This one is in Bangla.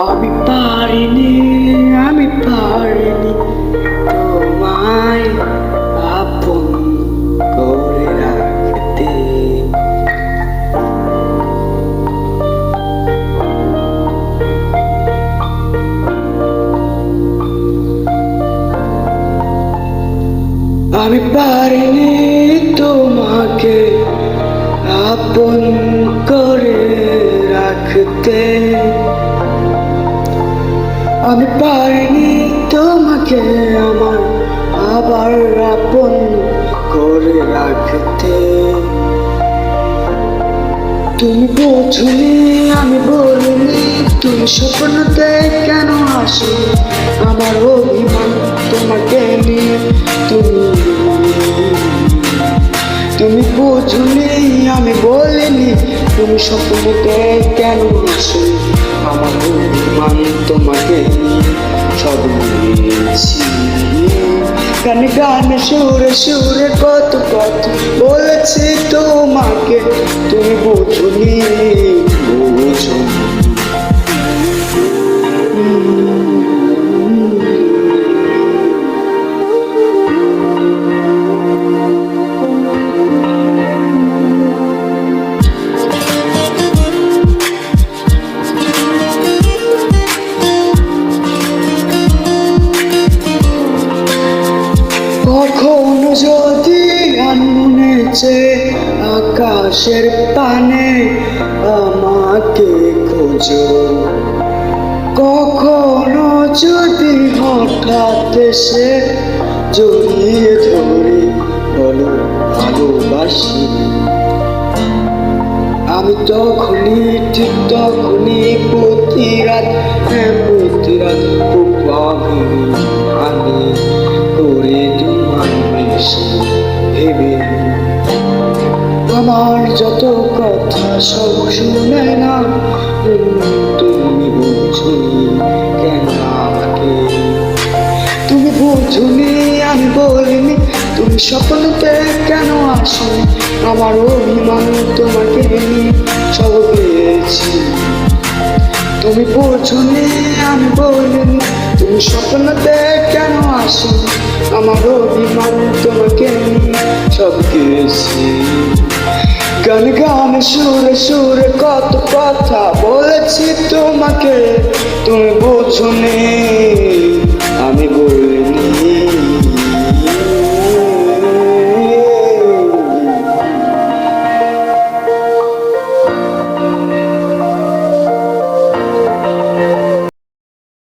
আমি পারিনি তোমায় আপন করে রাখতে। আমি পারিনি তোমাকে আপন করে রাখতে। আমি পারিনি তোমাকে আমার আবার আপন করে রাখতে। তুমি বোঝনি আমি বলিনি, তুমি স্বপ্নতে কেন আসো আমার অভিমান তোমাকে নিয়ে। তুমি বোঝনি আমি বলিনি, তুমি স্বপ্নতে কেন আসো আমার অভিমান তোমাকে নিয়ে। সব নিয়েছি গানে গানে সুরে সুরে কত কথা বলেছি তোমাকে, তুমি বোঝনি বোঝনি। কখনো যদি আনমনেছে আকাশের পানে আমাকে খোঁজো, কখনো যদি হঠাৎ এসে জড়িয়ে ধরে বলো ভালোবাসি, আমি তখনই ঠিক তখনই প্রতি রাত খুব আমি করে তোমায় বেশি ভেবে। আমার যত কথা সব শুনে না, তুমি বোঝনি কেন আমাকে। তুমি বোঝনি আমি বলিনি, তুমি স্বপ্নতে কেন আসো আমার অভিমান তোমাকে নিয়ে সব পেয়েছি। তুমি বোঝনি আমি বলিনি, তুমি স্বপ্নতে কেন আসো আমার অভিমান তোমাকে নিয়ে সব পেয়েছি। গান গানে সুরে সুরে কত কথা বলেছি তোমাকে, তুমি বোঝনি।